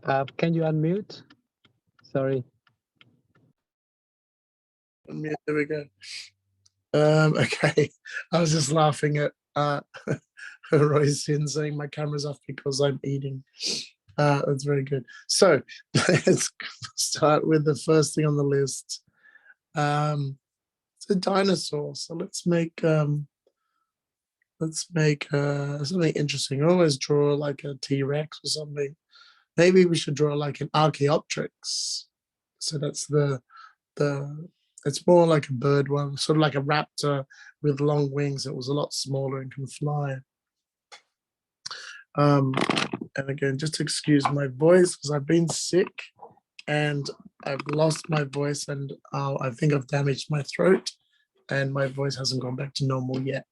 Can you unmute? Sorry. Unmute, there we go. Okay, I was just laughing at Roy's saying my camera's off because I'm eating. That's very good. So let's start with the first thing on the list. It's a dinosaur. So let's make something interesting. I always draw like a T-Rex or something. Maybe we should draw like an Archaeopteryx. So that's it's more like a bird one, sort of like a raptor with long wings. It was a lot smaller and can fly. And again, just excuse my voice because I've been sick and I've lost my voice, and I think I've damaged my throat and my voice hasn't gone back to normal yet.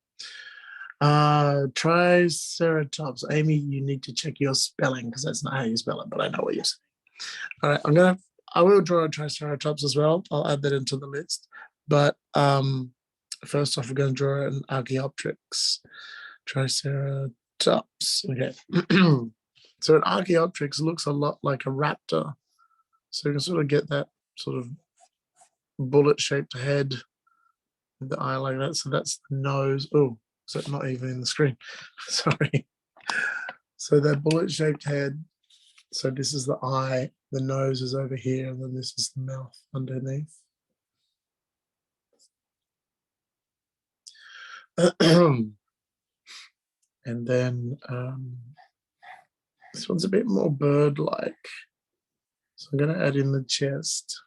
Triceratops. Amy, you need to check your spelling because that's not how you spell it, but I know what you're saying. All right, I will draw a Triceratops as well. I'll add that into the list. But first off, we're going to draw an Archaeopteryx Triceratops. Okay. So an Archaeopteryx looks a lot like a raptor. So you can sort of get that sort of bullet-shaped head with the eye like that. So that's the nose. Oh, is that not even in the screen? Sorry. So that bullet-shaped head. So this is the eye. The nose is over here, and then this is the mouth underneath. And then this one's a bit more bird-like. So I'm going to add in the chest,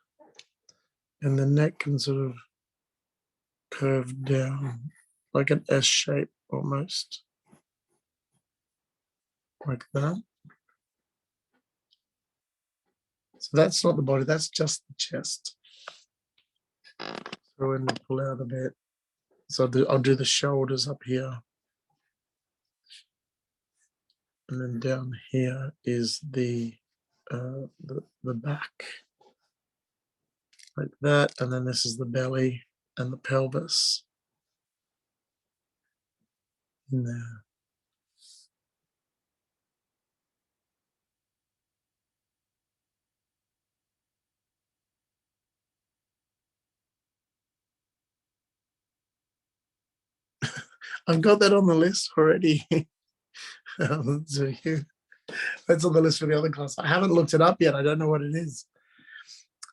and the neck can sort of curve down like an S shape almost, like that. So that's not the body, that's just the chest. So when we pull out a bit, so I'll do the shoulders up here. And then down here is the back, like that. And then this is the belly and the pelvis in there. I've got that on the list already. So that's on the list for the other class. I haven't looked it up yet. I don't know what it is.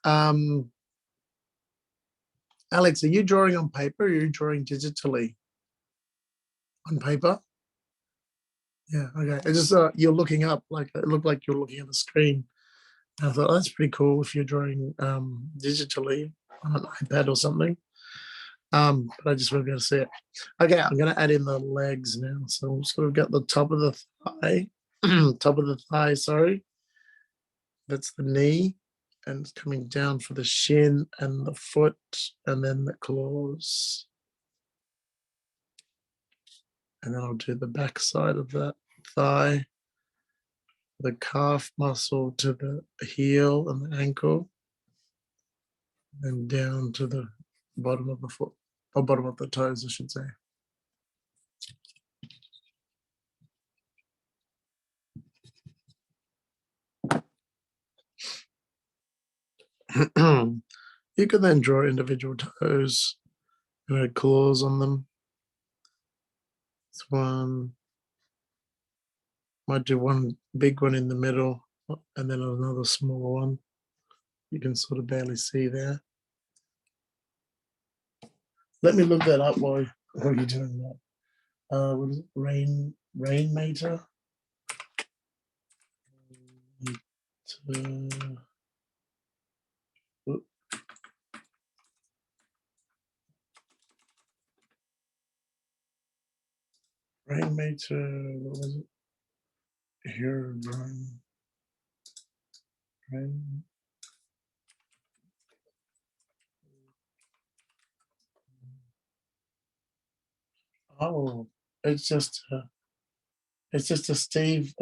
Alex, are you drawing on paper or are you drawing digitally? On paper? Yeah, okay. It's just you're looking up, like it looked like you're looking at the screen. And I thought, oh, that's pretty cool if you're drawing digitally on an iPad or something. But I just won't be able to see it. Okay, I'm going to add in the legs now. So we've sort of got the top of the thigh, sorry. That's the knee, and it's coming down for the shin and the foot, and then the claws. And then I'll do the back side of that thigh, the calf muscle to the heel and the ankle, and down to the bottom of the foot, or bottom of the toes, I should say. You can then draw individual toes, claws on them. This one, might do one big one in the middle, and then another smaller one. You can sort of barely see there. Let me look that up while you're doing that. What is it? Rainmaker? Rainmaker, what was it? Here, rain. Oh, it's just a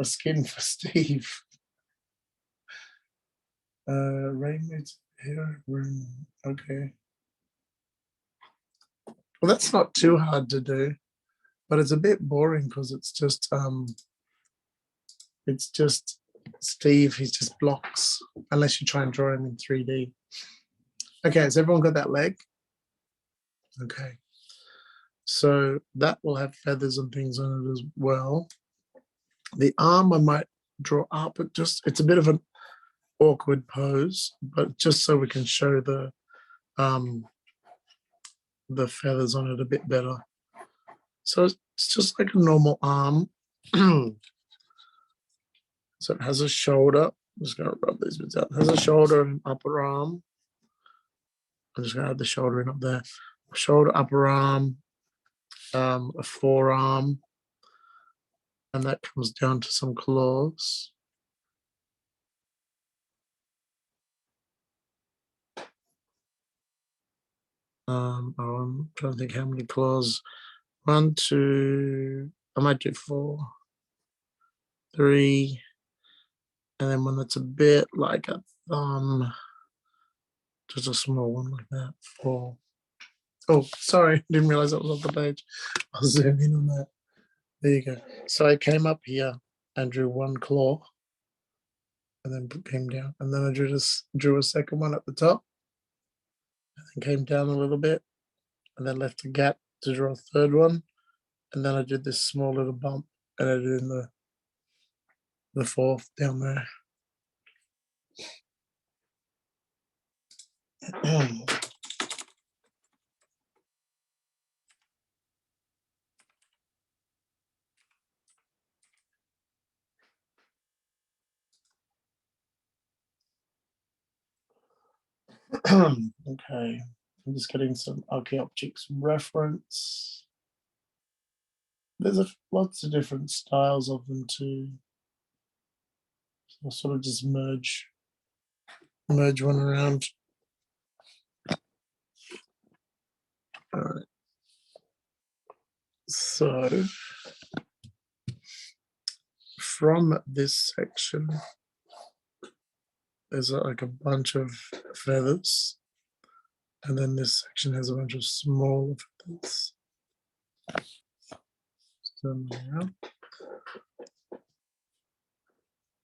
skin for Steve. Rainmaker here, rain. Okay. Well, that's not too hard to do, but it's a bit boring because it's just Steve, he's just blocks, unless you try and draw him in 3D. Okay, has everyone got that leg? Okay. So that will have feathers and things on it as well. The arm I might draw up, it's a bit of an awkward pose, but just so we can show the feathers on it a bit better. So it's just like a normal arm. So it has a shoulder. I'm just going to rub these bits out. It has a shoulder and an upper arm. I'm just going to add the shoulder in up there. Shoulder, upper arm, a forearm, and that comes down to some claws. I'm trying to think how many claws. 1, 2, I might do 4, 3, and then when it's a bit like a thumb, just a small one like that, 4. Oh, sorry, didn't realize that was off the page. I'll zoom in on that. There you go. So I came up here and drew 1 claw, and then came down, and then I drew a second one at the top, and then came down a little bit, and then left a gap to draw a third one, and then I did this small little bump, and I did in the fourth down there. Okay, I'm just getting some Archaeopteryx reference. There's lots of different styles of them too. So I'll sort of just merge one around. All right. So from this section, there's like a bunch of feathers, and then this section has a bunch of small feathers.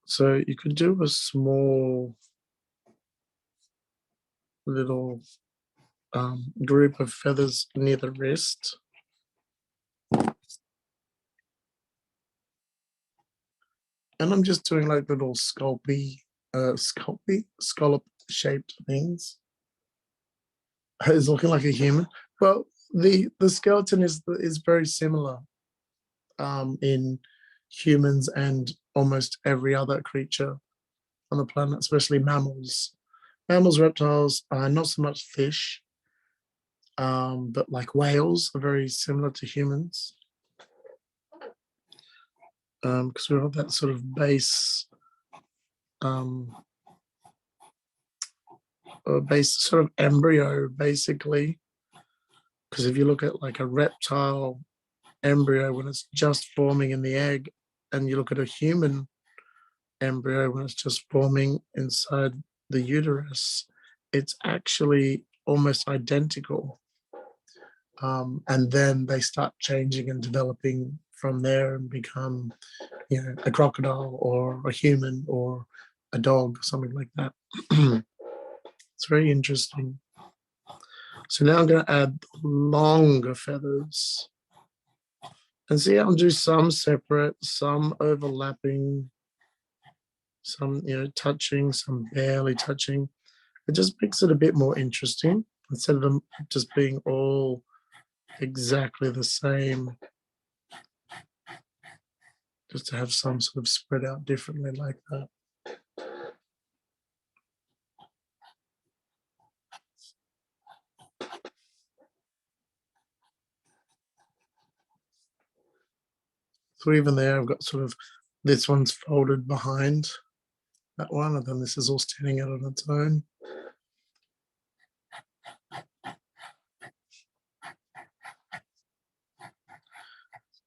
So you could do a small little group of feathers near the wrist. And I'm just doing like little scallop shaped things. It's looking like a human. Well, the skeleton is very similar in humans and almost every other creature on the planet, especially mammals. Mammals, reptiles, not so much fish, but like whales are very similar to humans. Because we have that sort of base sort of embryo, basically. Because if you look at like a reptile embryo when it's just forming in the egg, and you look at a human embryo when it's just forming inside the uterus, it's actually almost identical. And then they start changing and developing from there and become, a crocodile or a human or a dog, something like that. It's very interesting. So now I'm going to add longer feathers. And see, I'll do some separate, some overlapping, some, touching, some barely touching. It just makes it a bit more interesting instead of them just being all exactly the same. Just to have some sort of spread out differently like that. So even there, I've got sort of, this one's folded behind that one, and then this is all standing out on its own.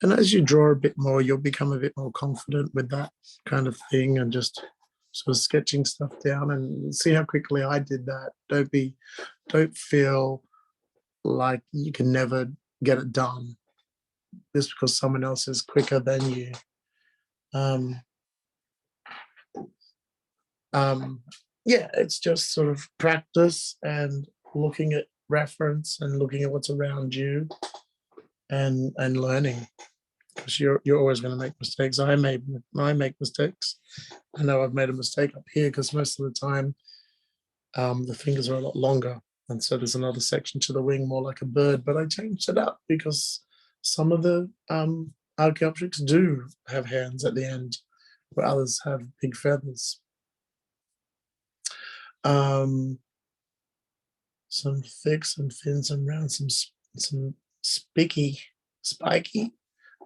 And as you draw a bit more, you'll become a bit more confident with that kind of thing, and just sort of sketching stuff down, and see how quickly I did that. Don't feel like you can never get it done just because someone else is quicker than you. yeah, it's just sort of practice and looking at reference and looking at what's around you and learning, because you're always going to make mistakes. I make mistakes. I know I've made a mistake up here because most of the time the fingers are a lot longer, and so there's another section to the wing more like a bird, but I changed it up because some of the Archaeopteryx do have hands at the end where others have big feathers. Some thick, some thin, some round, some spiky.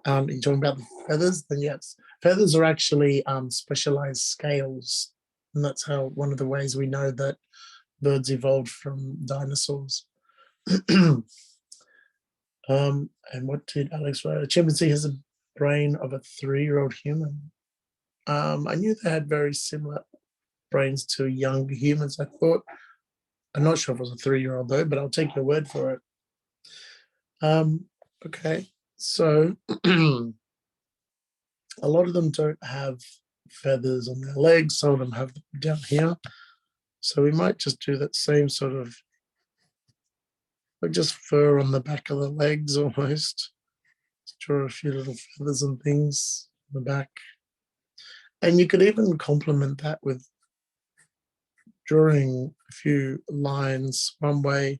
You're talking about the feathers? Then yes, feathers are actually specialized scales, and that's how one of the ways we know that birds evolved from dinosaurs. And what did Alex write? A chimpanzee has a brain of a 3-year-old human. I knew they had very similar brains to young humans. I'm not sure if it was a 3-year-old though, but I'll take your word for it. Okay, so a lot of them don't have feathers on their legs. Some of them have them down here. So we might just do that same sort of, like just fur on the back of the legs almost. Just draw a few little feathers and things on the back. And you could even complement that with drawing a few lines one way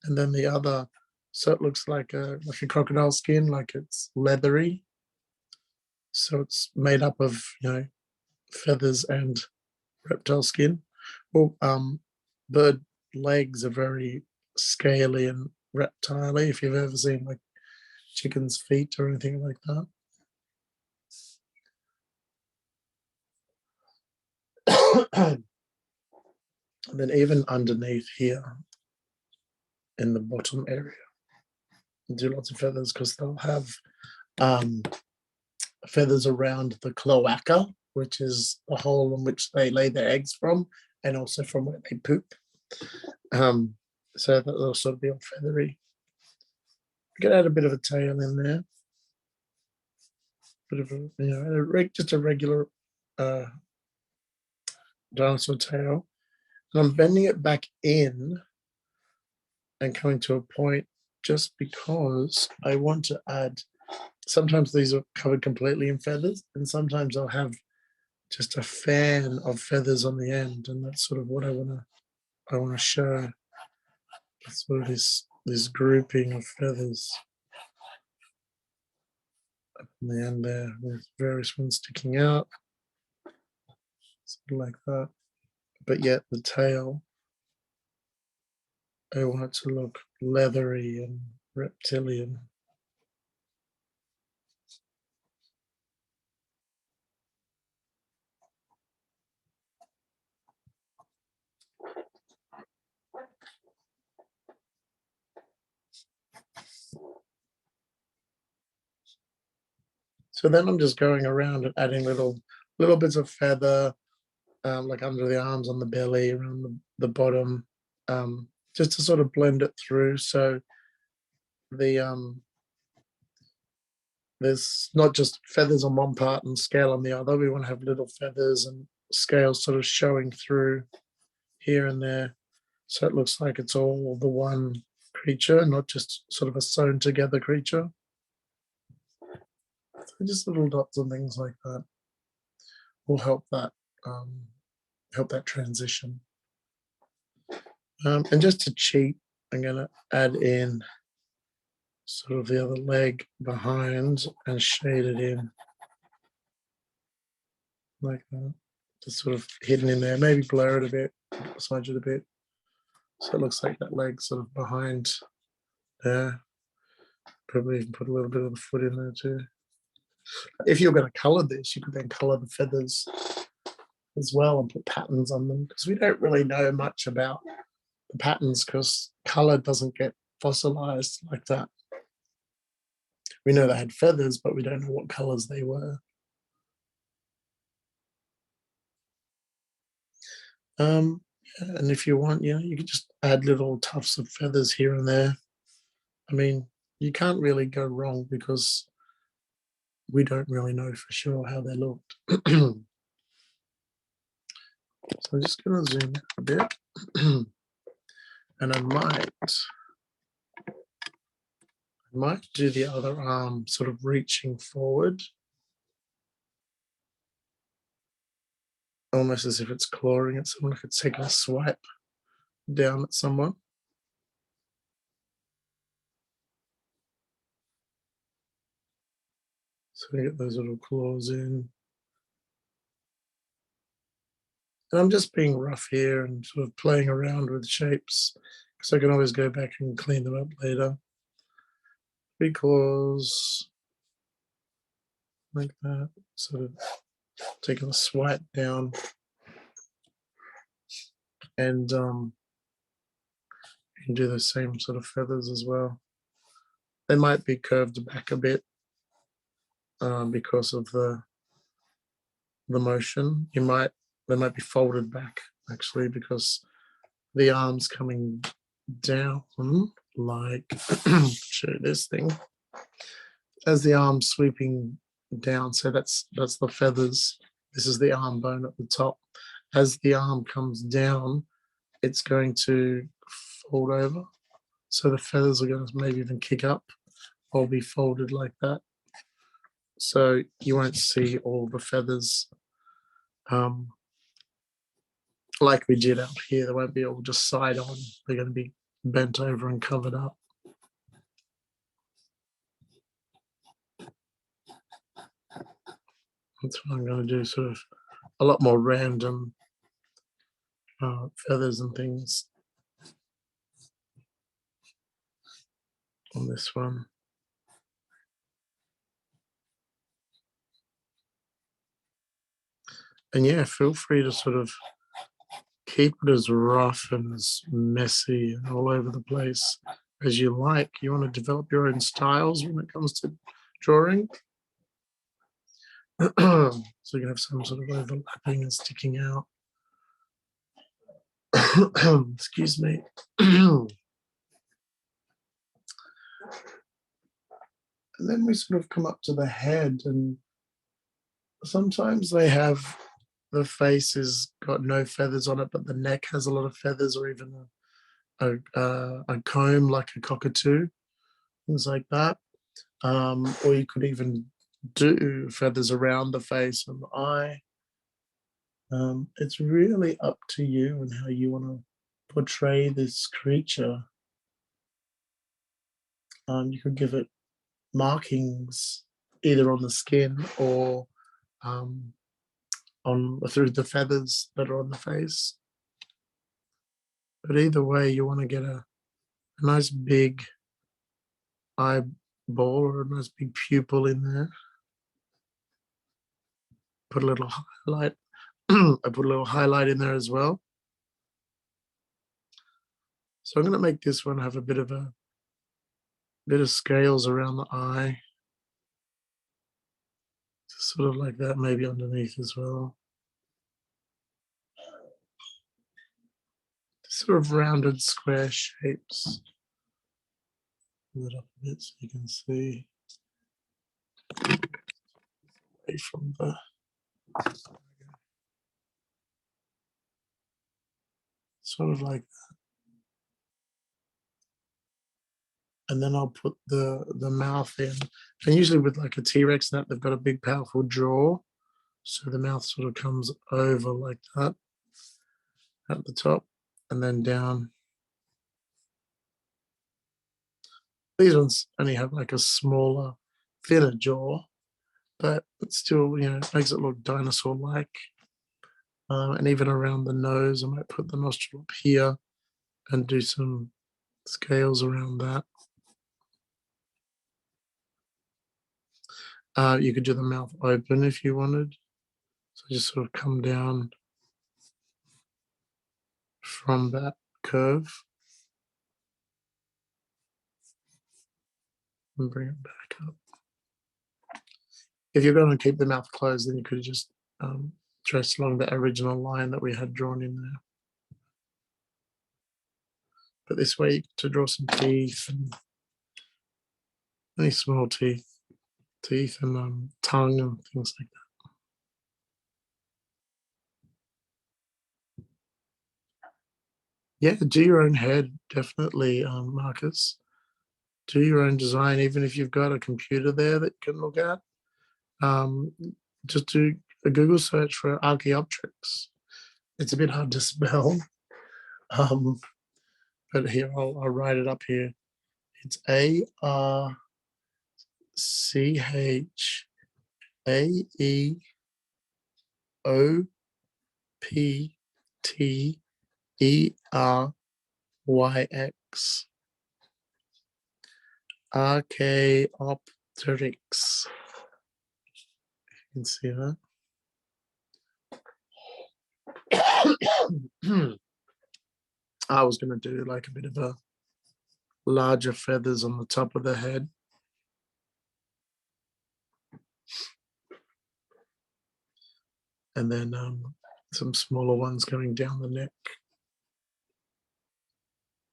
and then the other, so it looks like a crocodile skin, like it's leathery. So it's made up of feathers and reptile skin. Well, bird legs are very scaly and reptile-y, if you've ever seen like chicken's feet or anything like that. And then even underneath here in the bottom area, do lots of feathers because they'll have feathers around the cloaca, which is the hole in which they lay their eggs from, and also from where they poop. So that'll sort of be all feathery. We could add a bit of a tail in there, bit of just a regular dinosaur tail. And I'm bending it back in and coming to a point just because I want to add. Sometimes these are covered completely in feathers, and sometimes I'll have just a fan of feathers on the end, and that's sort of what I want to show. Sort of this grouping of feathers up in the end there, with various ones sticking out, sort of like that. But yet the tail, I want it to look leathery and reptilian. So then I'm just going around and adding little bits of feather, like under the arms, on the belly, around the bottom, just to sort of blend it through. So there's not just feathers on one part and scale on the other. We want to have little feathers and scales sort of showing through here and there. So it looks like it's all the one creature, not just sort of a sewn together creature. So just little dots and things like that will help that transition. And just to cheat, I'm going to add in sort of the other leg behind and shade it in like that. Just sort of hidden in there, maybe blur it a bit, smudge it a bit. So it looks like that leg sort of behind there. Probably even put a little bit of the foot in there too. If you're going to color this, you could then color the feathers as well and put patterns on them, because we don't really know much about the patterns because color doesn't get fossilized like that. We know they had feathers, but we don't know what colors they were. And if you want, you can just add little tufts of feathers here and there. I mean, you can't really go wrong because we don't really know for sure how they looked. So I'm just going to zoom out a bit. And I might do the other arm sort of reaching forward, almost as if it's clawing at someone, like it's taking a swipe down at someone. So we get those little claws in. And I'm just being rough here and sort of playing around with shapes because I can always go back and clean them up later. 3 claws, like that, sort of taking a swipe down. And you can do the same sort of feathers as well. They might be curved back a bit because of the motion. They might be folded back actually because the arm's coming down, like show this thing as the arm's sweeping down. So that's the feathers. This is the arm bone at the top. As the arm comes down, it's going to fold over. So the feathers are going to maybe even kick up or be folded like that. So you won't see all the feathers like we did out here. They won't be all just side on. They're going to be bent over and covered up. That's what I'm going to do, sort of a lot more random feathers and things on this one. And yeah, feel free to sort of keep it as rough and as messy and all over the place as you like. You want to develop your own styles when it comes to drawing. So you can have some sort of overlapping and sticking out. Excuse me. And then we sort of come up to the head, and sometimes they have the face has got no feathers on it, but the neck has a lot of feathers, or even a comb like a cockatoo, things like that. Or you could even do feathers around the face and the eye. It's really up to you and how you want to portray this creature. You could give it markings either on the skin or through the feathers that are on the face. But either way, you want to get a nice big eyeball or a nice big pupil in there. Put a little highlight. I put a little highlight in there as well. So I'm going to make this one have a bit of scales around the eye. Sort of like that, maybe underneath as well. Sort of rounded square shapes. Put it up a bit so you can see. Away from the sort of like that. And then I'll put the mouth in. And usually with like a T-Rex that they've got a big powerful jaw. So the mouth sort of comes over like that at the top and then down. These ones only have like a smaller, thinner jaw, but it still, makes it look dinosaur-like. And even around the nose, I might put the nostril up here and do some scales around that. You could do the mouth open if you wanted. So just sort of come down from that curve and bring it back up. If you're going to keep the mouth closed, then you could just trace along the original line that we had drawn in there. But this way, to draw some teeth and any small teeth and tongue and things like that. Yeah, do your own head, definitely, Marcus. Do your own design, even if you've got a computer there that you can look at. Just do a Google search for Archaeopteryx. It's a bit hard to spell, but here I'll write it up here. It's Archaeopteryx. Archaeopteryx. You can see that. I was going to do like a bit of a larger feathers on the top of the head. And then some smaller ones going down the neck.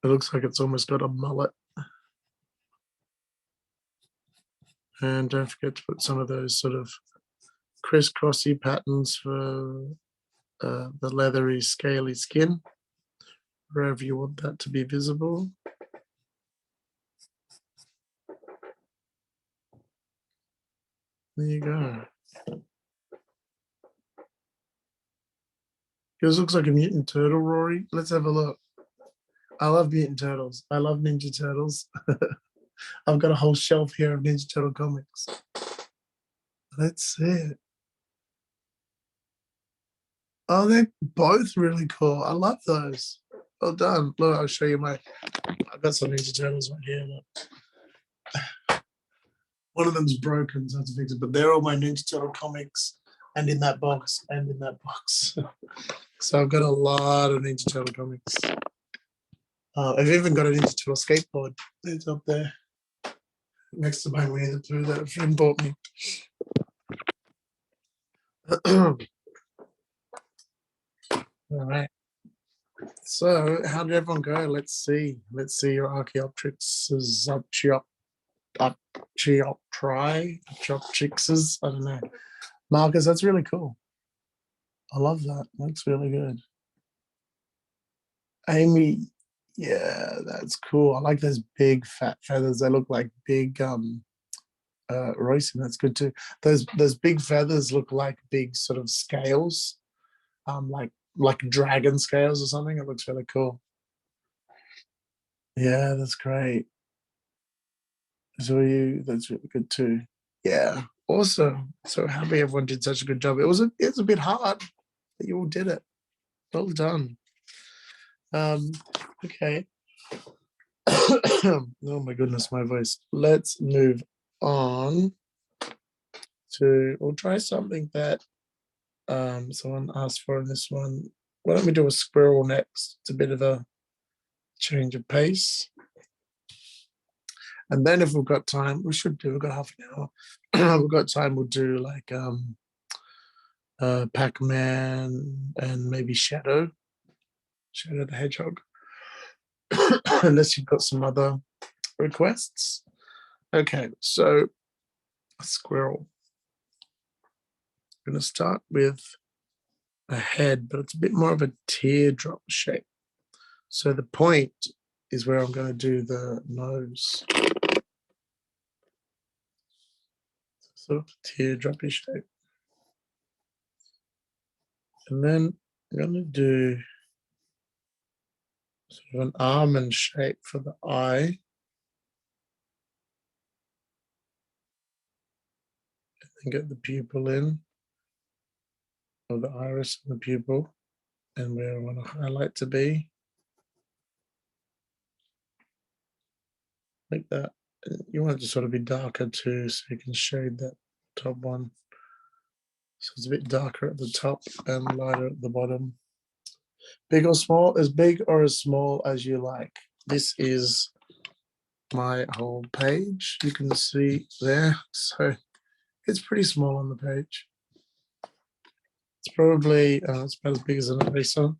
It looks like it's almost got a mullet. And don't forget to put some of those sort of crisscrossy patterns for the leathery, scaly skin, wherever you want that to be visible. There you go. Yours looks like a mutant turtle, Rory. Let's have a look. I love mutant turtles. I love Ninja Turtles. I've got a whole shelf here of Ninja Turtle comics. Let's see it. Oh, they're both really cool. I love those. Well done. Look, I'll show you I've got some Ninja Turtles right here. Look. One of them's broken, so I have to fix it. But they're all my Ninja Turtle comics, and in that box, and in that box. So I've got a lot of Ninja Turtle comics. I've even got a Ninja Turtle skateboard. It's up there next to my Winnie the Pooh that a friend bought me. All right. So how did everyone go? Let's see. Let's see your Archaeopteryxes, Archaeopteryxes. I don't know. Marcus, that's really cool. I love that. Looks really good. Amy, yeah, that's cool. I like those big fat feathers. They look like big Royce, that's good too. Those big feathers look like big sort of scales, like dragon scales or something. It looks really cool. Yeah, that's great. So that's really good too. Yeah, awesome. So happy everyone did such a good job. It was a bit hard, but you all did it. Well done. Okay. Oh my goodness, my voice. Let's move on to, we'll try something that someone asked for in this one. Why don't we do a squirrel next? It's a bit of a change of pace. And then if we've got time, we've got half an hour. We've got time, we'll do like Pac-Man and maybe Shadow the Hedgehog. Unless you've got some other requests. Okay, so a squirrel. I'm going to start with a head, but it's a bit more of a teardrop shape. So the point is where I'm going to do the nose. Sort of teardroppy shape. And then I'm going to do sort of an almond shape for the eye. And then get the pupil in, or the iris and the pupil, and where I want to highlight to be. Like that. You want it to sort of be darker too, so you can shade that top one. So it's a bit darker at the top and lighter at the bottom. Big or small? As big or as small as you like. This is my whole page. You can see there. So it's pretty small on the page. It's probably it's about as big as an eraser.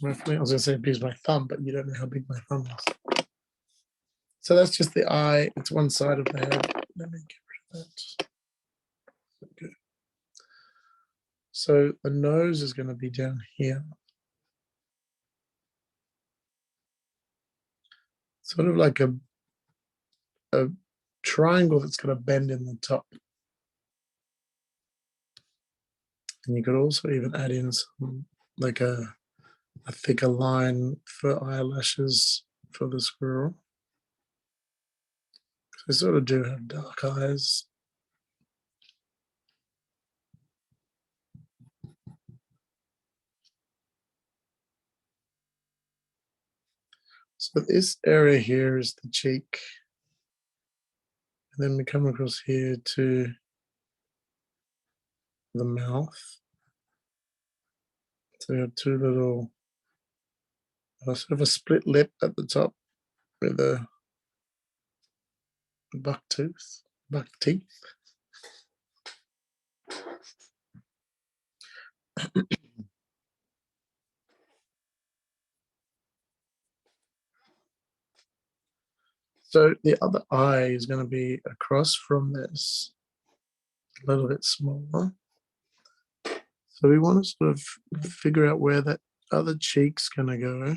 Roughly, I was going to say as big as my thumb, but you don't know how big my thumb is. So that's just the eye. It's one side of the head. Let me get rid of that. Okay. So the nose is going to be down here. sort of like a triangle that's got a bend in the top. And you could also even add in some, like a thicker line for eyelashes for the squirrel. They sort of do have dark eyes. So this area here is the cheek. And then we come across here to the mouth. So we have two little, sort of a split lip at the top with a buck teeth. So the other eye is going to be across from this, a little bit smaller. So we want to sort of figure out where that other cheek's going to go.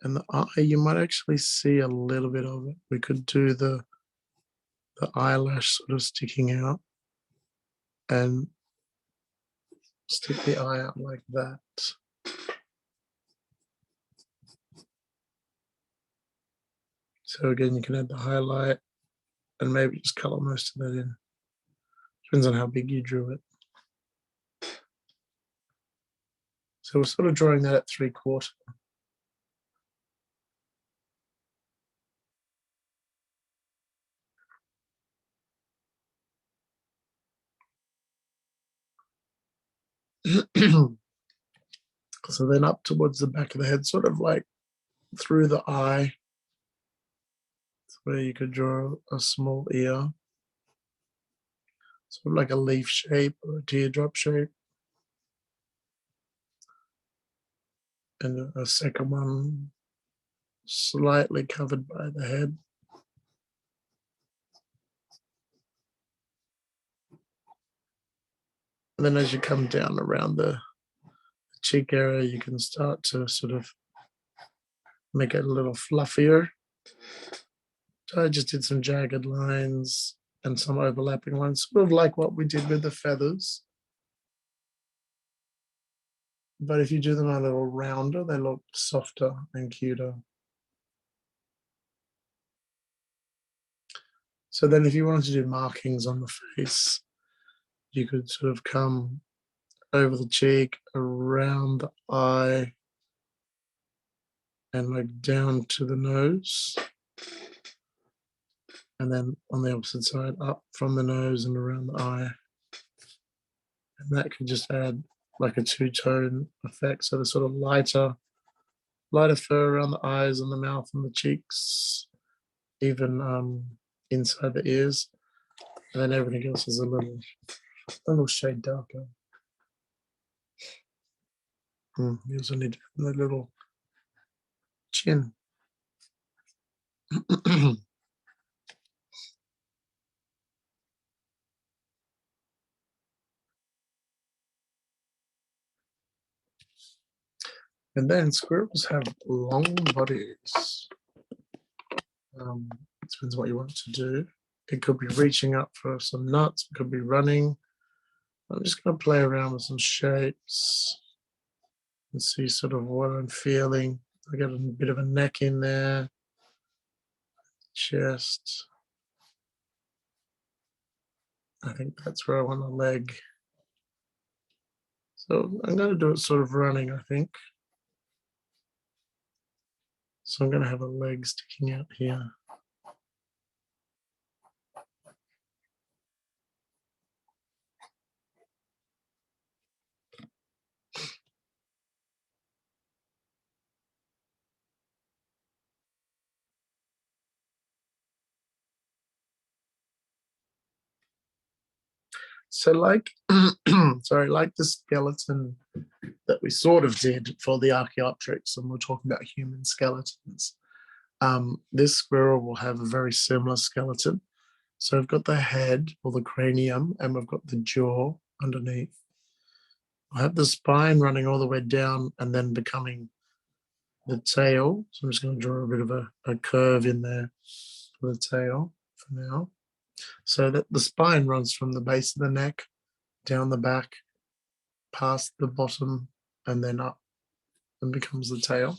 And the eye, you might actually see a little bit of it. We could do the eyelash sort of sticking out and stick the eye out like that. So again, you can add the highlight and maybe just color most of that in. Depends on how big you drew it. So we're sort of drawing that at 3/4. So then up towards the back of the head, sort of like through the eye, where you could draw a small ear, sort of like a leaf shape or a teardrop shape. And a second one slightly covered by the head. And then as you come down around the cheek area, you can start to sort of make it a little fluffier. So I just did some jagged lines and some overlapping lines, sort of like what we did with the feathers. But if you do them a little rounder, they look softer and cuter. So then if you wanted to do markings on the face, you could sort of come over the cheek, around the eye, and like down to the nose. And then on the opposite side, up from the nose and around the eye. And that could just add like a two-tone effect. So the sort of lighter fur around the eyes and the mouth and the cheeks, even inside the ears. And then everything else is a little shade darker. You also need the little chin. And then squirrels have long bodies. It depends what you want to do. It could be reaching up for some nuts, it could be running. I'm just going to play around with some shapes and see sort of what I'm feeling. I got a bit of a neck in there, chest. I think that's where I want a leg. So I'm going to do it sort of running, I think. So I'm going to have a leg sticking out here. So like, sorry, like the skeleton that we sort of did for the Archaeopteryx, and we're talking about human skeletons. This squirrel will have a very similar skeleton. So we've got the head or the cranium, and we've got the jaw underneath. I have the spine running all the way down and then becoming the tail. So I'm just going to draw a bit of a curve in there for the tail for now. So that the spine runs from the base of the neck, down the back, past the bottom, and then up and becomes the tail.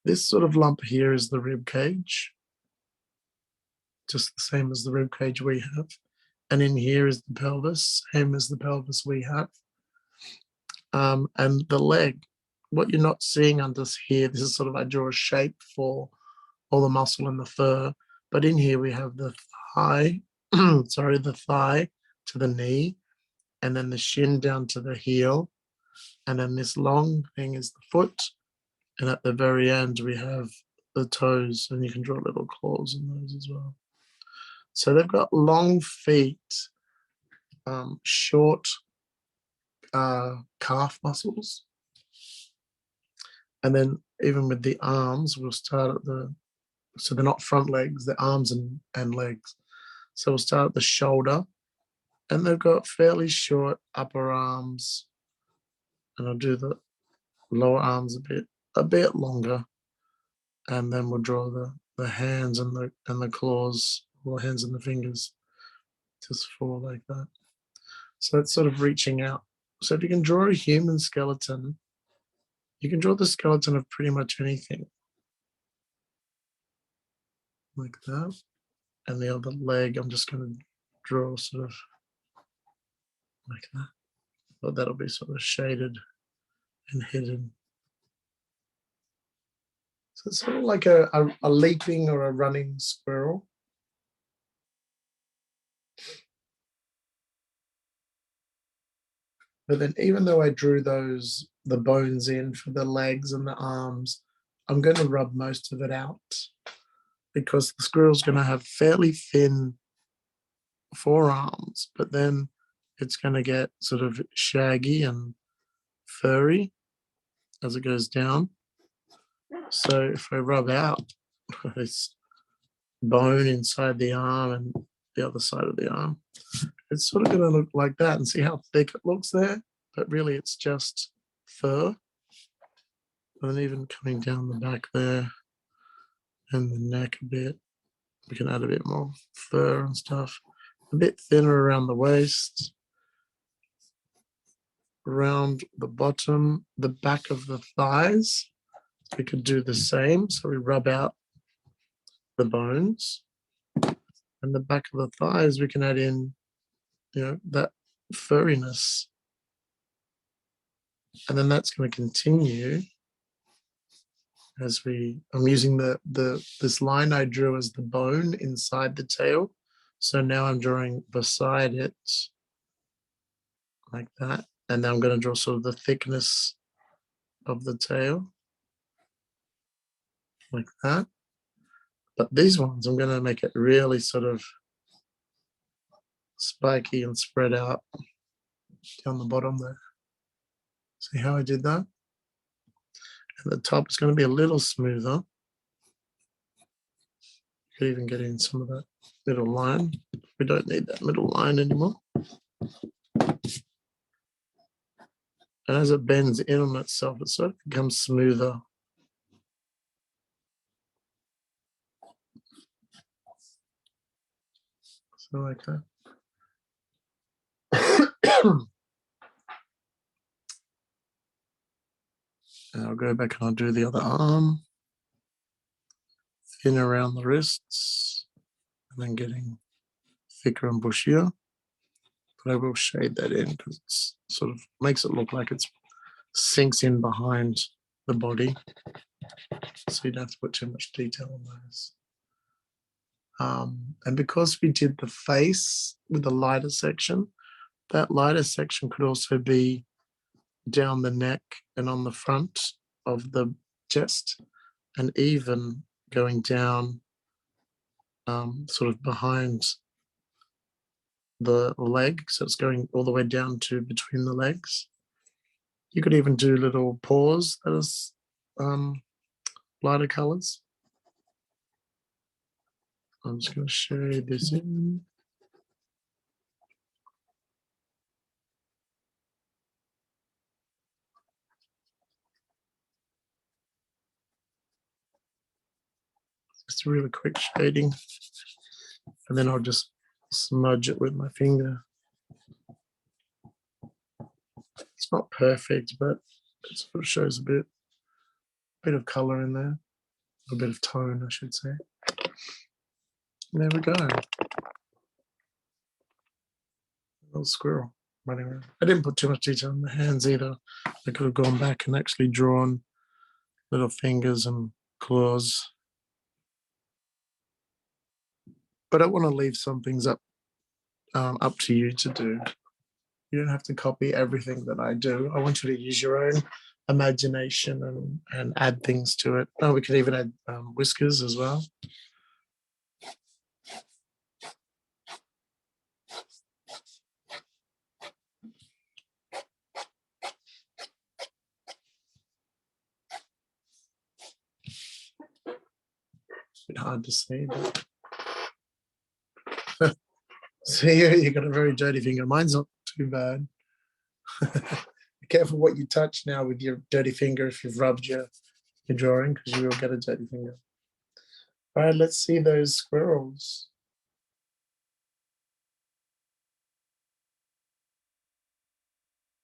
This sort of lump here is the rib cage, just the same as the rib cage we have. And in here is the pelvis, same as the pelvis we have. And the leg, what you're not seeing under here, this is sort of, I draw a shape for all the muscle and the fur, but in here we have the thigh, sorry, the thigh to the knee, and then the shin down to the heel, and then this long thing is the foot, and at the very end we have the toes, and you can draw little claws in those as well. So they've got long feet, short calf muscles, and then even with the arms, we'll start at the, so they're not front legs, they're arms and legs. So we'll start at the shoulder, and they've got fairly short upper arms, and I'll do the lower arms a bit longer, and then we'll draw the hands and the claws, or hands and the fingers, just fall like that. So it's sort of reaching out. So if you can draw a human skeleton, you can draw the skeleton of pretty much anything, like that. And the other leg, I'm just going to draw sort of like that, but that'll be sort of shaded and hidden. So it's sort of like a leaping or a running squirrel. But then even though I drew the bones in for the legs and the arms, I'm going to rub most of it out, because the squirrel's going to have fairly thin forearms, but then it's going to get sort of shaggy and furry as it goes down. So if I rub out this bone inside the arm and the other side of the arm, it's sort of going to look like that, and see how thick it looks there, but really it's just fur. And then even coming down the back there and the neck a bit, we can add a bit more fur and stuff. A bit thinner around the waist, around the bottom, the back of the thighs. We could do the same. So we rub out the bones, and the back of the thighs, we can add in, that furriness. And then that's going to continue as I'm using this line I drew as the bone inside the tail. So now I'm drawing beside it like that. And now I'm going to draw sort of the thickness of the tail like that. But these ones, I'm going to make it really sort of spiky and spread out down the bottom there. See how I did that? And the top is going to be a little smoother. You could even get in some of that middle line. We don't need that middle line anymore. And as it bends in on itself, it sort of becomes smoother. So like that. And I'll go back and I'll do the other arm. Thin around the wrists, and then getting thicker and bushier. But I will shade that in because it's sort of makes it look like it sinks in behind the body. So you don't have to put too much detail on those. And because we did the face with the lighter section, that lighter section could also be down the neck and on the front of the chest, and even going down sort of behind the leg, so it's going all the way down to between the legs. You could even do little paws that is lighter colors. I'm just going to shade this in. Just a really quick shading. And then I'll just smudge it with my finger. It's not perfect, but it sort of shows a bit of color in there. A bit of tone, I should say. There we go. Little squirrel running around. I didn't put too much detail on the hands either. I could have gone back and actually drawn little fingers and claws. But I want to leave some things up to you to do. You don't have to copy everything that I do. I want you to use your own imagination and add things to it. Oh, we could even add whiskers as well. It's a bit hard to see, but see, you got a very dirty finger. Mine's not too bad. Be careful what you touch now with your dirty finger if you've rubbed your drawing, because you will get a dirty finger. All right, let's see those squirrels.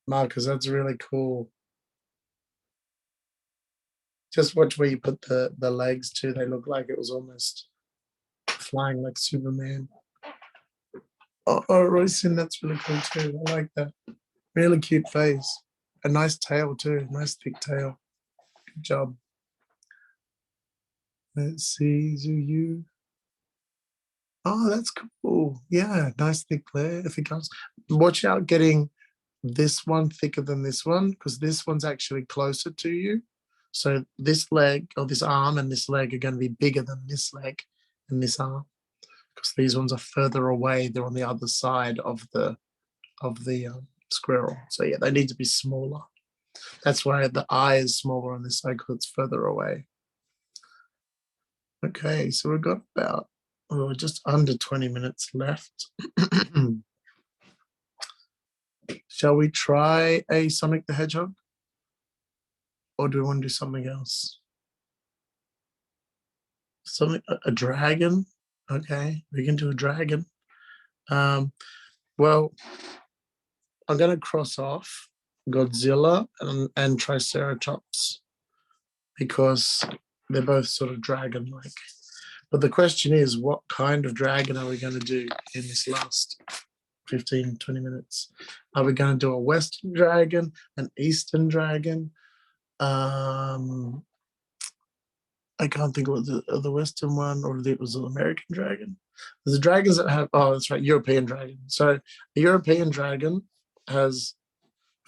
Marcus, that's really cool. Just watch where you put the legs too. They look like it was almost flying like Superman. Oh, Royson, that's really cool too. I like that. Really cute face. A nice tail too. Nice thick tail. Good job. Let's see, Zuyu. Oh, that's cool. Yeah, nice thick glare if it comes. Watch out getting this one thicker than this one, because this one's actually closer to you. So this leg or this arm and this leg are going to be bigger than this leg and this arm, because these ones are further away. They're on the other side of the squirrel. So yeah, they need to be smaller. That's why the eye is smaller on this side, because it's further away. Okay, so we've got about just under 20 minutes left. Shall we try a Sonic the Hedgehog? Or do we want to do something else? Something, a dragon? Okay, we can do a dragon. Well, I'm going to cross off Godzilla and Triceratops, because they're both sort of dragon-like. But the question is, what kind of dragon are we going to do in this last 15, 20 minutes? Are we going to do a Western dragon, an Eastern dragon? I can't think of the Western one, or it was an American dragon. There's the dragons that have, oh, that's right, European dragon. So a European dragon has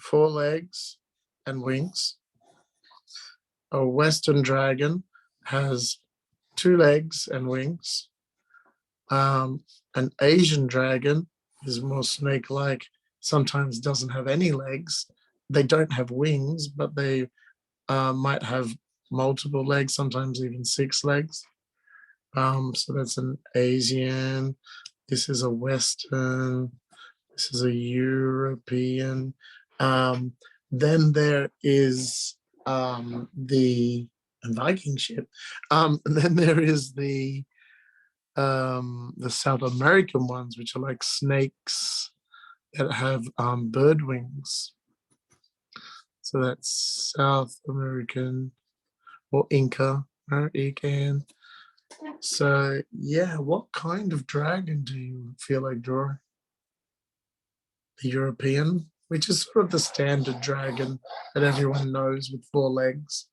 4 legs and wings. A Western dragon has 2 legs and wings. An Asian dragon is more snake-like, sometimes doesn't have any legs. They don't have wings, but they might have multiple legs, sometimes even 6 legs. So that's an Asian. This is a Western. This is a European. Then there is the Viking ship. And then there is the South American ones, which are like snakes that have bird wings. So that's South American or Inca, Incan. So yeah, what kind of dragon do you feel like drawing? The European, which is sort of the standard dragon that everyone knows with 4 legs.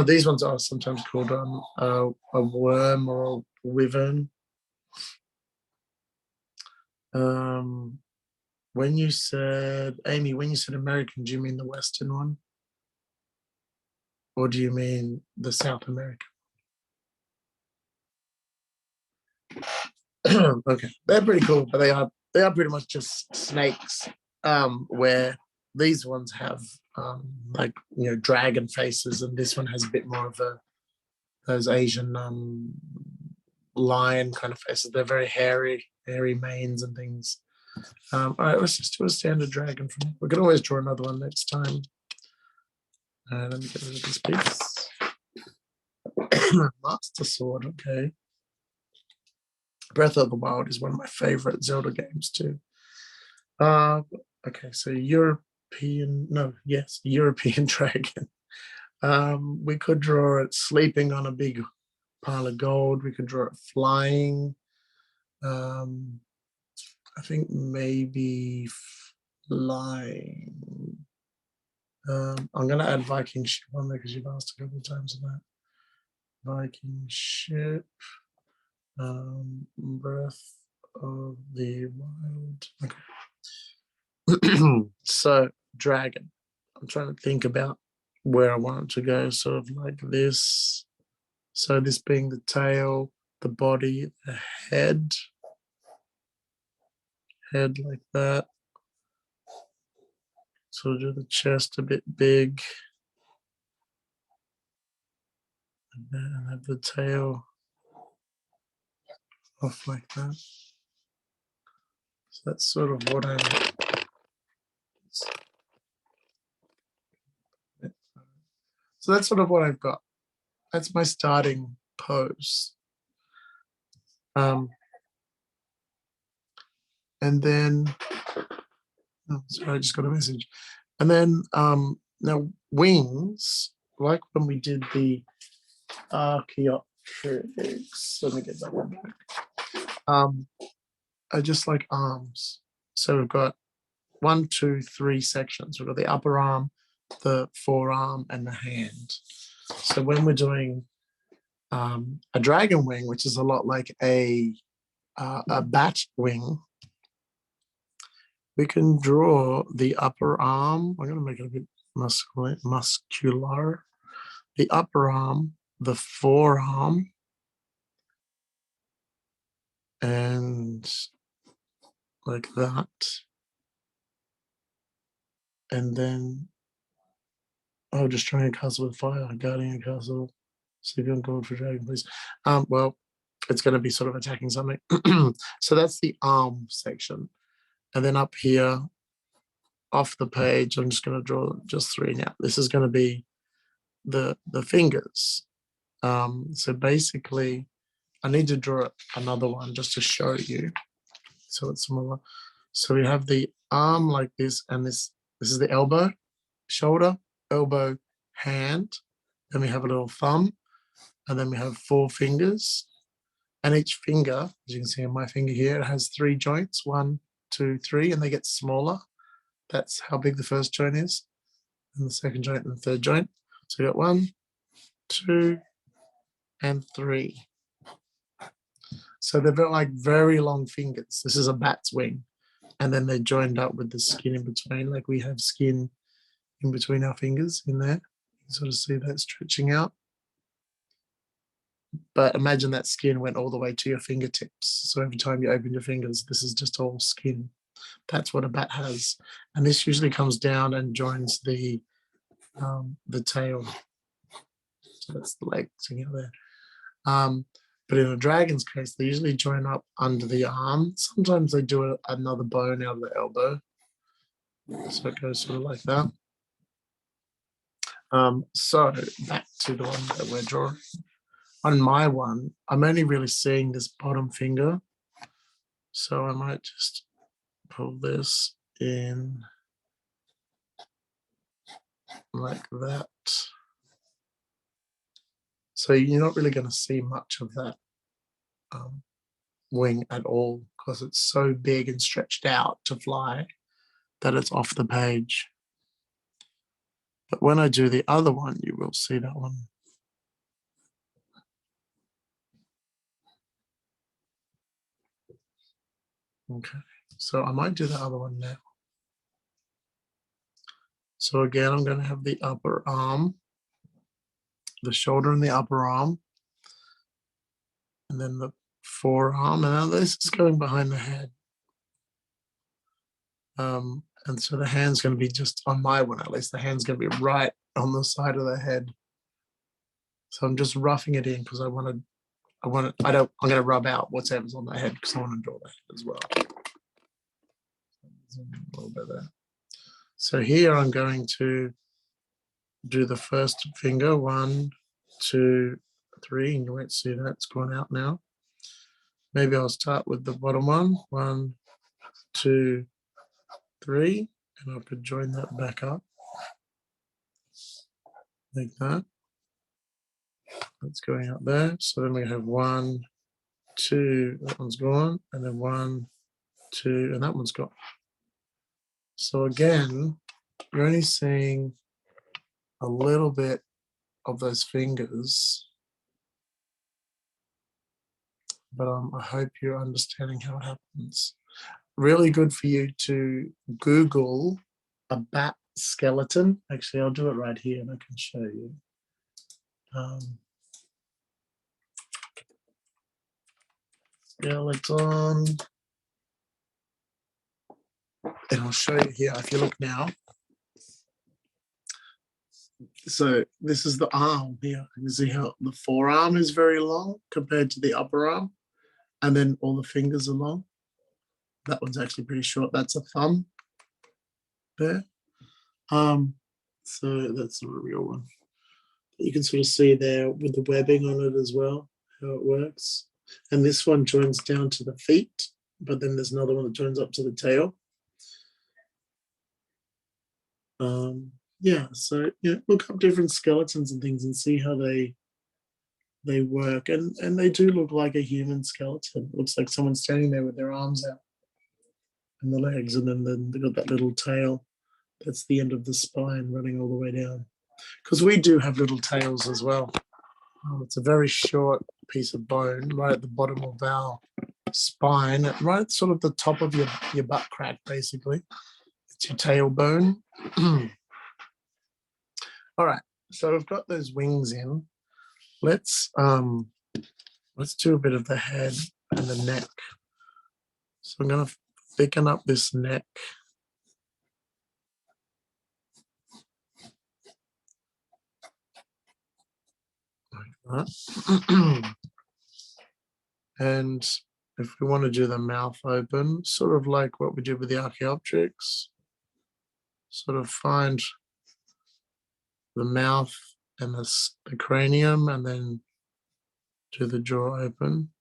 These ones are sometimes called a worm or a wyvern. When you said, Amy, when you said American, do you mean the Western one? Or do you mean the South American? Okay, they're pretty cool, but they are pretty much just snakes. Where these ones have like, you know, dragon faces, and this one has a bit more of those Asian lion kind of faces. They're very hairy manes and things. All right, let's just do a standard dragon. We can always draw another one next time. Let me get rid of this piece. Master Sword, okay. Breath of the Wild is one of my favorite Zelda games too. Okay, so European dragon. We could draw it sleeping on a big pile of gold. We could draw it flying. I think maybe flying. I'm going to add Viking ship on there because you've asked a couple of times on that. Viking ship. Breath of the Wild. Okay. So, dragon. I'm trying to think about where I want it to go, sort of like this. So this being the tail, the body, the head like that. So do the chest a bit big. And then have the tail off like that. So that's sort of what I'm. So that's sort of what I've got. That's my starting pose. And then, sorry, I just got a message. And then now wings, like when we did the Archaeopteryx, let me get that one back. Are just like arms. So we've got 1, 2, 3 sections. We've got the upper arm, the forearm, and the hand. So when we're doing a dragon wing, which is a lot like a bat wing, we can draw the upper arm. I'm going to make it a bit muscular. The upper arm, the forearm, and like that. And then, just trying a castle with fire, guarding a castle, sleeping on gold for dragon, please. Well, it's going to be sort of attacking something. So that's the arm section. And then up here, off the page, I'm just going to draw just 3 now. This is going to be the fingers. So basically, I need to draw another one just to show you. So it's smaller. So we have the arm like this, and this is the elbow, shoulder, elbow, hand. Then we have a little thumb, and then we have 4 fingers. And each finger, as you can see on my finger here, it has 3 joints, 1, 2, 3, and they get smaller. That's how big the first joint is, and the second joint and the third joint. So we got 1, 2, and 3. So they've got like very long fingers. This is a bat's wing. And then they're joined up with the skin in between, like we have skin in between our fingers in there. You can sort of see that stretching out. But imagine that skin went all the way to your fingertips. So every time you open your fingers, this is just all skin. That's what a bat has. And this usually comes down and joins the tail. So that's the leg sticking out there. But in a dragon's case, they usually join up under the arm. Sometimes they do another bone out of the elbow. So it goes sort of like that. So back to the one that we're drawing. On my one, I'm only really seeing this bottom finger. So I might just pull this in like that. So you're not really going to see much of that wing at all because it's so big and stretched out to fly that it's off the page. But when I do the other one, you will see that one. Okay, so I might do the other one now. So again, I'm going to have the upper arm, the shoulder and the upper arm, and then the forearm. And now this is going behind the head. And so the hand's going to be just on my one, at least the hand's going to be right on the side of the head. So I'm just roughing it in because I'm going to rub out whatever's on the head because I want to draw the head as well. A little bit there. So here I'm going to do the first finger, 1, 2, 3, and you won't see that, it's gone out now. Maybe I'll start with the bottom one. 1, 2, 3, and I could join that back up like that. That's going up there. So then we have 1, 2, that one's gone, and then 1, 2, and that one's gone. So again, you're only seeing a little bit of those fingers, but I hope you're understanding how it happens. Really good for you to Google a bat skeleton. Actually, I'll do it right here and I can show you. Skeleton. And I'll show you here if you look now. So this is the arm here. You can see how the forearm is very long compared to the upper arm, and then all the fingers are long. That one's actually pretty short. That's a thumb there. So that's not a real one. You can sort of see there with the webbing on it as well, how it works. And this one joins down to the feet, but then there's another one that joins up to the tail. Yeah, so yeah, look up different skeletons and things and see how they work. And they do look like a human skeleton. It looks like someone standing there with their arms out and the legs, and then they've got that little tail. That's the end of the spine running all the way down. Because we do have little tails as well. It's a very short piece of bone right at the bottom of our spine, right at sort of the top of your butt crack, basically. It's your tailbone. All right, so we've got those wings in. Let's do a bit of the head and the neck. So I'm going to thicken up this neck. Like that. And if we want to do the mouth open, sort of like what we did with the Archaeopteryx, sort of find the mouth and the cranium, and then do the jaw open.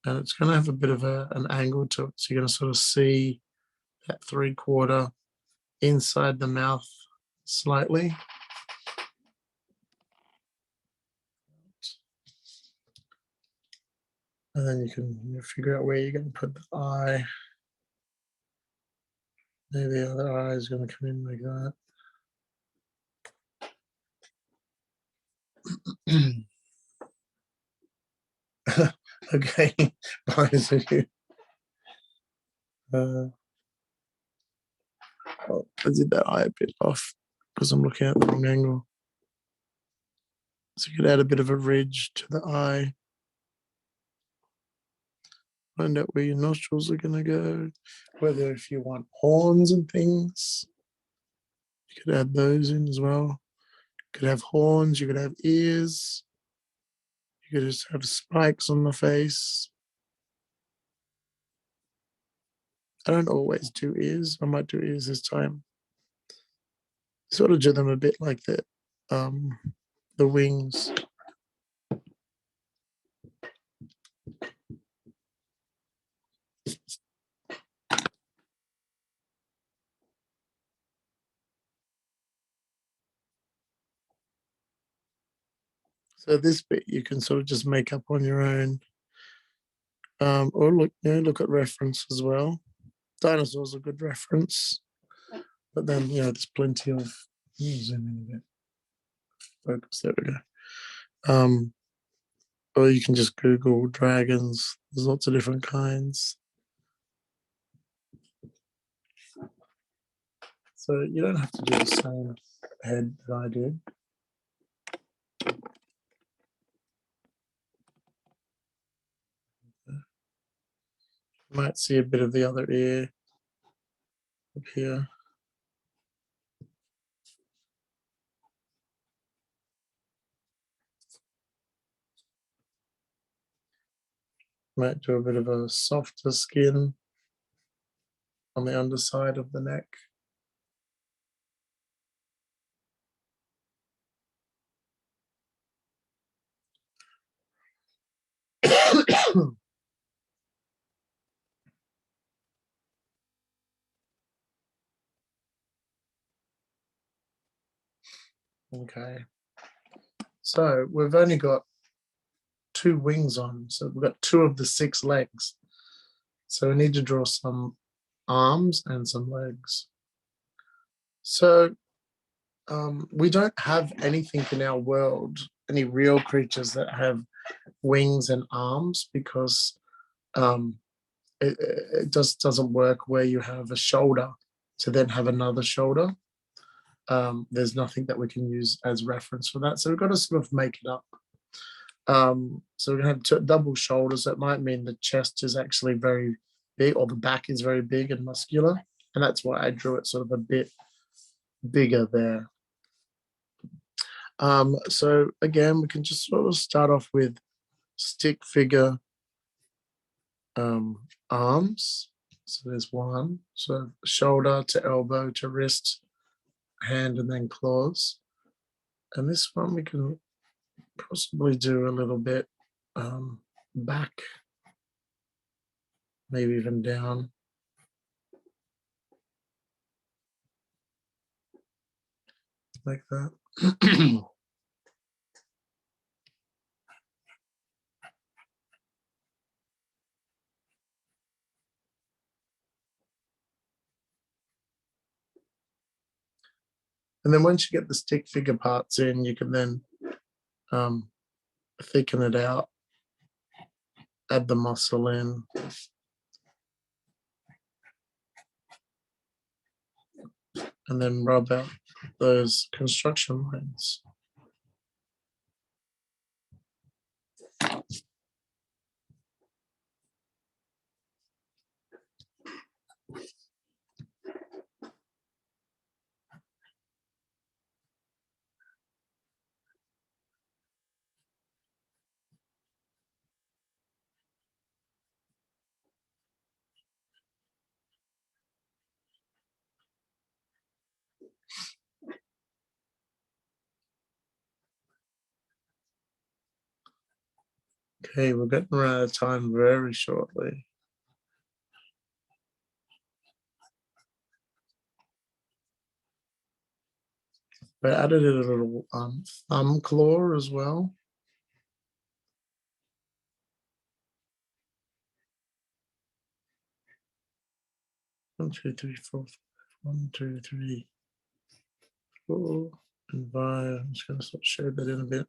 And it's going to have a bit of an angle to it. So you're going to sort of see that 3/4 inside the mouth slightly. And then you can figure out where you're going to put the eye. Maybe the other eye is going to come in like that. Okay, eyes of you. I did that eye a bit off because I'm looking at the wrong angle. So you could add a bit of a ridge to the eye. Find out where your nostrils are going to go. Whether if you want horns and things, you could add those in as well. You could have horns, you could have ears. You could just have spikes on the face. I don't always do ears. I might do ears this time. Sort of do them a bit like the wings. So this bit you can sort of just make up on your own. Or look at reference as well. Dinosaur's a good reference. But then, there's plenty of, zoom in a bit. Focus, there we go. Or you can just Google dragons. There's lots of different kinds. So you don't have to do the same head that I did. You might see a bit of the other ear up here. Might do a bit of a softer skin on the underside of the neck. Okay. So we've only got 2 wings on. So we've got 2 of the 6 legs. So we need to draw some arms and some legs. So we don't have anything in our world, any real creatures that have wings and arms, because it just doesn't work where you have a shoulder to then have another shoulder. There's nothing that we can use as reference for that. So we've got to sort of make it up. So we're going to have double shoulders. That might mean the chest is actually very big, or the back is very big and muscular. And that's why I drew it sort of a bit bigger there. So again, we can just sort of start off with stick figure arms. So there's one. So shoulder to elbow to wrist, hand, and then claws. And this one we can possibly do a little bit back, maybe even down. Like that. And then once you get the stick figure parts in, you can then thicken it out, add the muscle in. And then rub out those construction lines. Okay, we're getting run out of time very shortly. I added a little thumb claw as well. One, two, three, four, five. 1, 2, 3, 4, and 5. I'm just going to sort of shade that in a bit.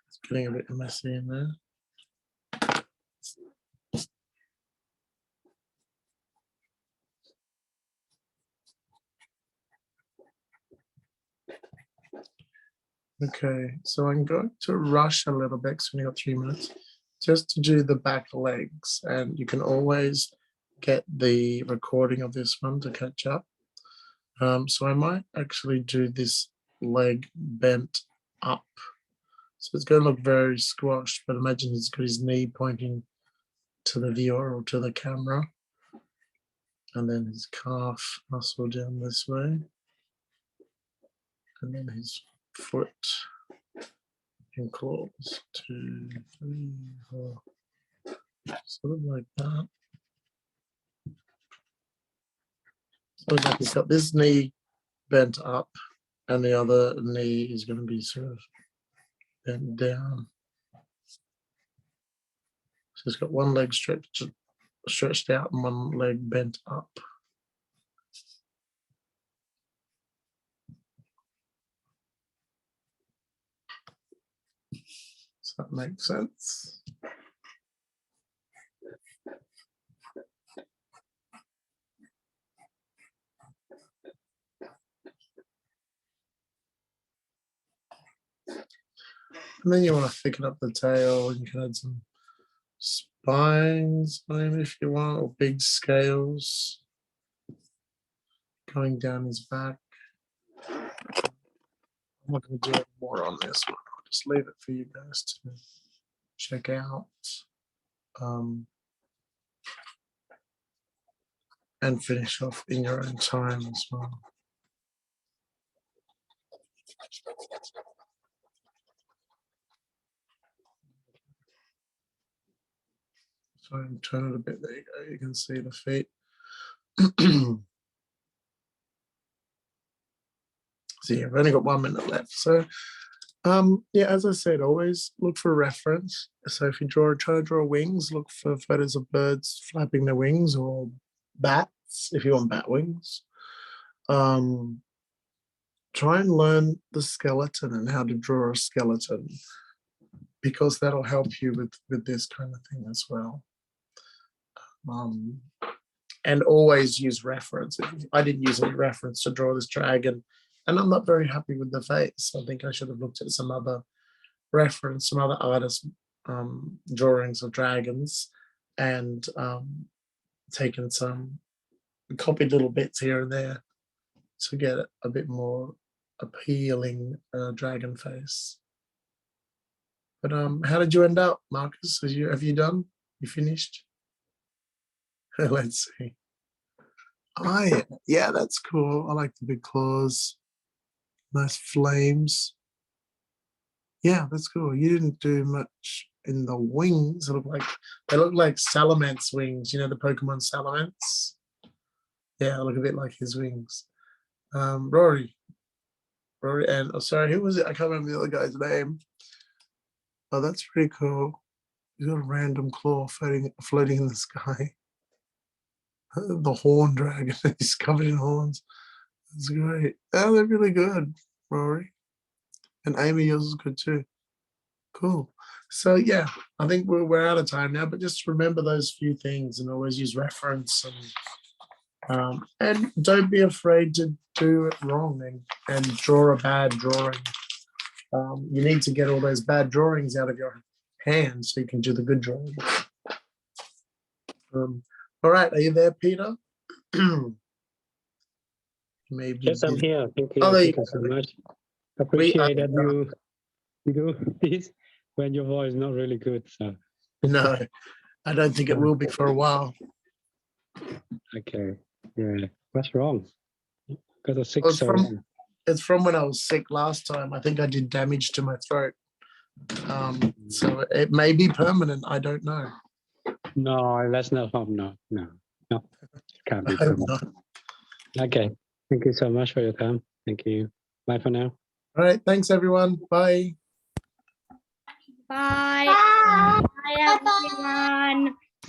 It's getting a bit messy in there. Okay, so I'm going to rush a little bit because we got 3 minutes just to do the back legs, and you can always get the recording of this one to catch up. So I might actually do this leg bent up. So it's going to look very squashed, but imagine he's got his knee pointing to the viewer or to the camera, and then his calf muscle down this way, and then his foot and claws. 2, 3, 4, sort of like that. So like he's got this knee bent up, and the other knee is going to be sort of bent down. So he's got one leg stretched out and one leg bent up. Does that make sense? And then you want to thicken up the tail, and you can add some spines on him if you want, or big scales going down his back. I'm not going to do it more on this one. I'll just leave it for you guys to check out and finish off in your own time as well. Try and turn it a bit. There you go. You can see the feet. See, I've only got 1 minute left. So, yeah, as I said, always look for reference. So if you try to draw wings, look for photos of birds flapping their wings or bats, if you want bat wings. Try and learn the skeleton and how to draw a skeleton, because that'll help you with this kind of thing as well. And always use reference. I didn't use any reference to draw this dragon, and I'm not very happy with the face. I think I should have looked at some other reference, some other artists' drawings of dragons, and taken some, copied little bits here and there to get a bit more appealing dragon face. But how did you end up, Marcus? Have you done? You finished? Let's see. Oh, yeah, that's cool. I like the big claws. Nice flames. Yeah, that's cool. You didn't do much in the wings. They look like Salamence wings. You know the Pokemon Salamence? Yeah, look a bit like his wings. Rory, and sorry, who was it? I can't remember the other guy's name. Oh, that's pretty cool. He's got a random claw floating in the sky. The horn dragon. He's covered in horns. That's great. Oh, they're really good, Rory. And Amy, yours is good too. Cool. So yeah, I think we're out of time now, but just remember those few things and always use reference, and don't be afraid to do it wrong and draw a bad drawing. You need to get all those bad drawings out of your hands so you can do the good drawing. All right, are you there, Peter? Maybe. Yes, I'm here. Thank you. Oh, Thank you so much. Appreciate that you do this when your voice is not really good. So no, I don't think it will be for a while. Okay. Yeah. What's wrong? Got a sick It's from when I was sick last time. I think I did damage to my throat. So it may be permanent. I don't know. No, that's not hope. No. It can't be permanent. Okay. Thank you so much for your time. Thank you. Bye for now. All right. Thanks, everyone. Bye. Bye. Bye,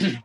everyone.